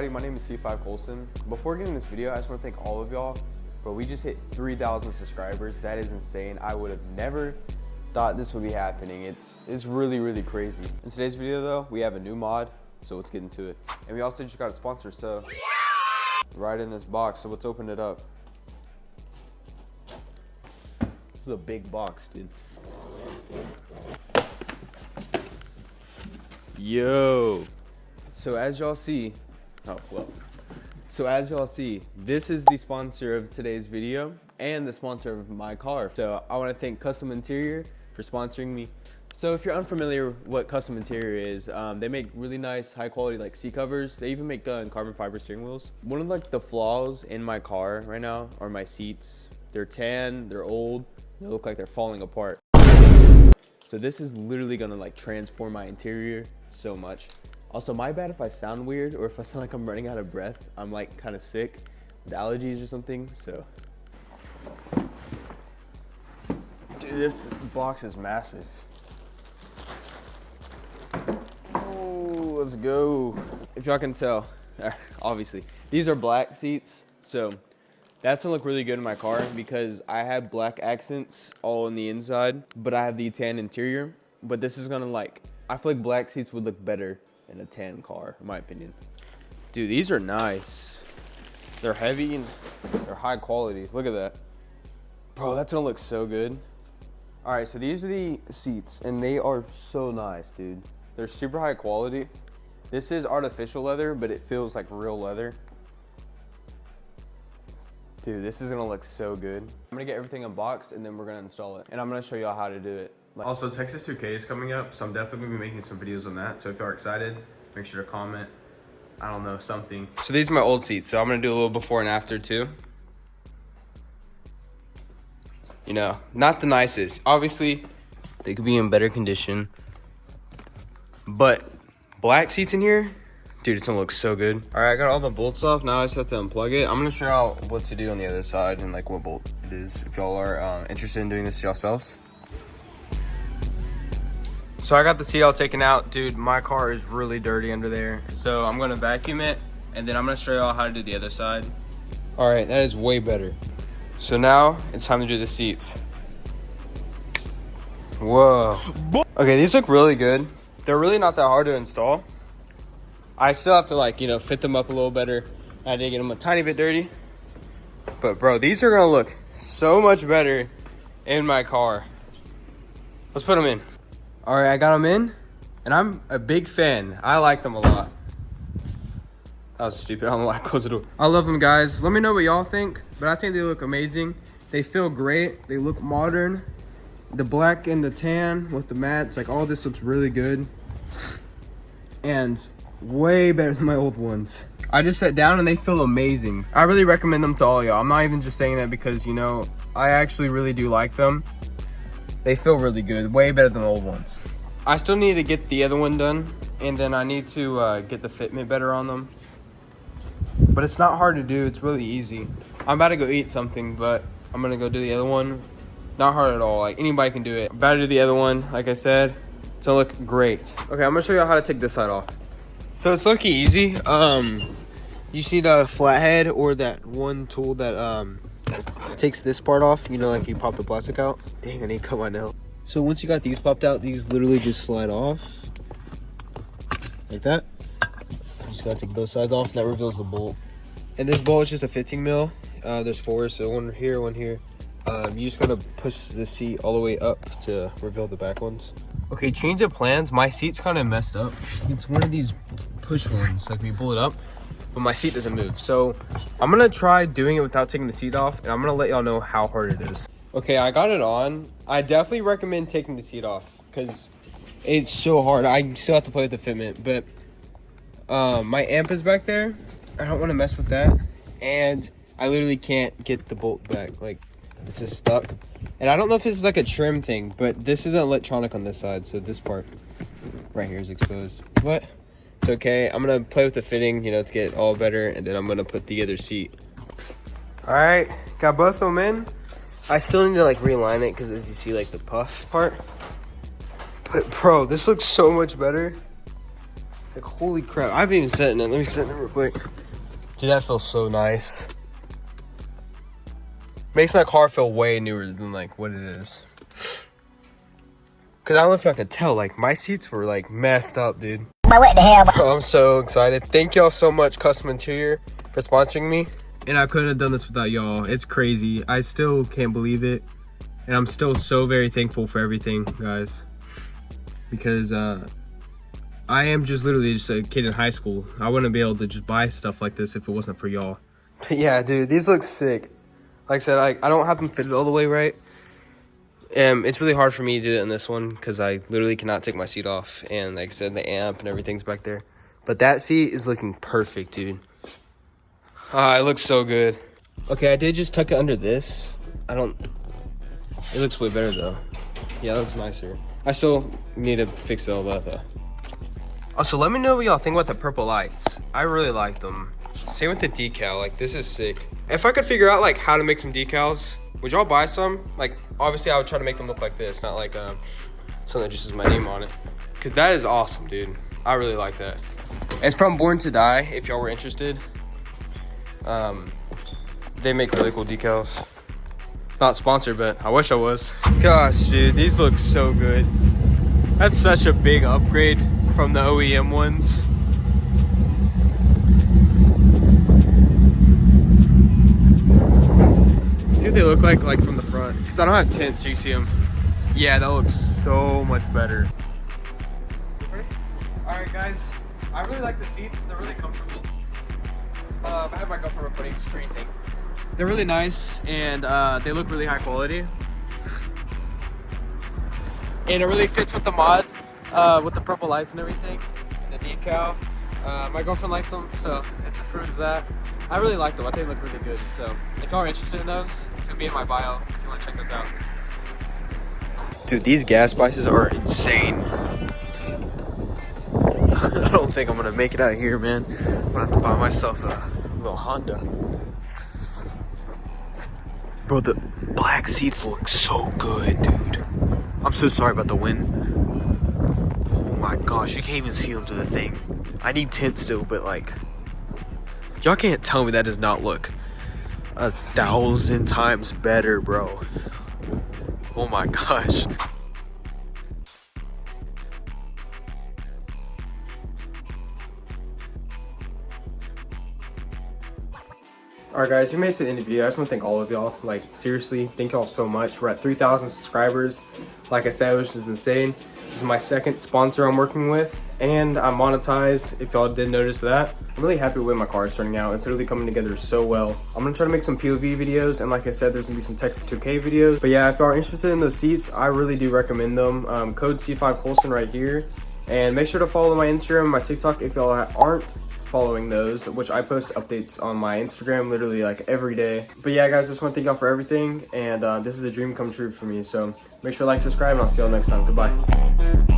everybody, my name is C5 Kustom. Before getting this video, I just want to thank all of y'all, but we just hit 3,000 subscribers. That is insane. I would have never thought this would be happening. It's really, really crazy. In today's video though, we have a new mod, so let's get into it. And we also just got a sponsor, so right in this box, so let's open it up. This is a big box, dude. Yo. So as y'all see, this is the sponsor of today's video and the sponsor of my car. So I want to thank Kustom Interior for sponsoring me. So if you're unfamiliar what Kustom Interior is, they make really nice, high quality like seat covers. They even make carbon fiber steering wheels. One of like the flaws in my car right now are my seats. They're tan, they're old, they look like they're falling apart. So this is literally gonna like transform my interior so much. Also, my bad if I sound weird or if I sound like I'm running out of breath. I'm like kind of sick with allergies or something, so. Dude, this box is massive. Oh, let's go. If y'all can tell, obviously, these are black seats, so that's gonna look really good in my car because I have black accents all on the inside, but I have the tan interior. But this is gonna like, I feel like black seats would look better in a tan car, in my opinion. Dude, these are nice. They're heavy and they're high quality. Look at that. Bro, that's gonna look so good. All right, so these are the seats and they are so nice, dude. They're super high quality. This is artificial leather, but it feels like real leather. Dude, this is gonna look so good. I'm gonna get everything unboxed and then we're gonna install it. And I'm gonna show y'all how to do it. Also, Texas 2K is coming up, so I'm definitely gonna be making some videos on that. So if you are excited, make sure to comment, I don't know, something. So these are my old seats, so I'm gonna do a little before and after too. You know, not the nicest. Obviously, they could be in better condition. But black seats in here, dude, it's gonna look so good. All right, I got all the bolts off. Now I just have to unplug it. I'm gonna show y'all what to do on the other side and like what bolt it is if y'all are interested in doing this yourselves. So I got the seat all taken out. Dude, my car is really dirty under there. So I'm gonna vacuum it and then I'm gonna show y'all how to do the other side. All right, that is way better. So now it's time to do the seats. Whoa. Okay, these look really good. They're really not that hard to install. I still have to like, you know, fit them up a little better. I did get them a tiny bit dirty. But bro, these are gonna look so much better in my car. Let's put them in. All right, I got them in and I'm a big fan. I like them a lot. That was stupid, I don't know why I closed the door. I love them, guys. Let me know what y'all think, but I think they look amazing. They feel great, they look modern. The black and the tan with the mats, like all this looks really good. And way better than my old ones. I just sat down and they feel amazing. I really recommend them to all y'all. I'm not even just saying that because, you know, I actually really do like them. They feel really good, way better than the old ones. I still need to get the other one done, and then I need to get the fitment better on them. But it's not hard to do, it's really easy. I'm about to go eat something, but I'm gonna go do the other one. Not hard at all, like anybody can do it. I'm about to do the other one, like I said. It's gonna look great. Okay, I'm gonna show you how to take this side off. So it's looking easy. You just need a flathead or that one tool that takes this part off, you know, like you pop the plastic out. Dang, I need to cut my nail. So once you got these popped out, these literally just slide off like that. You just gotta take both sides off, and that reveals the bolt. And this bolt is just a 15 mil. There's 4, so one here, one here. You just gotta push the seat all the way up to reveal the back ones. Okay, change of plans. My seat's kind of messed up. It's one of these push ones, like we pull it up, but my seat doesn't move. So I'm gonna try doing it without taking the seat off, and I'm gonna let y'all know how hard it is. Okay, I got it on. I definitely recommend taking the seat off because it's so hard. I still have to play with the fitment, but my amp is back there. I don't want to mess with that, and I literally can't get the bolt back. Like, this is stuck, and I don't know if this is like a trim thing, but this isn't electronic on this side, so this part right here is exposed. But it's okay. I'm gonna play with the fitting, you know, to get it all better, and then I'm gonna put the other seat. All right, got both of them in. I still need to like realign it because as you see, like the puff part. But bro, this looks so much better. Like, holy crap. I haven't even sat in it. Let me sit in it real quick. Dude, that feels so nice. Makes my car feel way newer than like what it is. Cause I don't know if I could tell, like my seats were like messed up, dude. What the hell? Bro, I'm so excited. Thank y'all so much, Kustom Interior, for sponsoring me. And I couldn't have done this without y'all. It's crazy. I still can't believe it. And I'm still so very thankful for everything, guys. Because I am just literally just a kid in high school. I wouldn't be able to just buy stuff like this if it wasn't for y'all. Yeah, dude, these look sick. Like I said, I don't have them fitted all the way right. It's really hard for me to do it in this one because I literally cannot take my seat off. And like I said, the amp and everything's back there. But that seat is looking perfect, dude. Ah, it looks so good. Okay, I did just tuck it under this. It looks way better though. Yeah, it looks nicer. I still need to fix all that though. Also, let me know what y'all think about the purple lights. I really like them. Same with the decal, like this is sick. If I could figure out like how to make some decals, would y'all buy some? Like obviously I would try to make them look like this, not like something that just has my name on it. Cause that is awesome, dude. I really like that. It's from Born to Die, if y'all were interested. They make really cool decals. Not sponsored, but I wish I was. Gosh, dude, these look so good. That's such a big upgrade from the OEM ones. See what they look like from the front. Because I don't have tint, so you see them. Yeah, that looks so much better. Alright guys, I really like the seats. They're really comfortable. I have my girlfriend, but it's freezing. They're really nice and they look really high quality. And it really fits with the mod, with the purple lights and everything, and the decal. My girlfriend likes them, so it's approved of that. I really like them. I think they look really good. So if y'all are interested in those, it's gonna be in my bio if you want to check those out. Dude, these gas prices are insane. I don't think I'm gonna make it out here, man. I'm gonna have to buy myself a little Honda. Bro, the black seats look so good, dude. I'm so sorry about the wind. Oh my gosh, you can't even see them through the thing. I need tint still, but like, y'all can't tell me that does not look 1,000 times better, bro. Oh my gosh. Alright guys, we made it to the end of the video. I just want to thank all of y'all. Like, seriously, thank y'all so much. We're at 3,000 subscribers. Like I said, which is insane. This is my second sponsor I'm working with, and I'm monetized, if y'all did notice that. I'm really happy with the way my car is turning out. It's literally coming together so well. I'm going to try to make some POV videos, and like I said, there's going to be some Texas 2K videos. But yeah, if y'all are interested in those seats, I really do recommend them. Code C5Colson right here. And make sure to follow my Instagram and my TikTok if y'all aren't following those, which I post updates on my Instagram literally like every day. But yeah guys, just want to thank y'all for everything, and this is a dream come true for me. So make sure to like, subscribe, and I'll see y'all next time. Goodbye.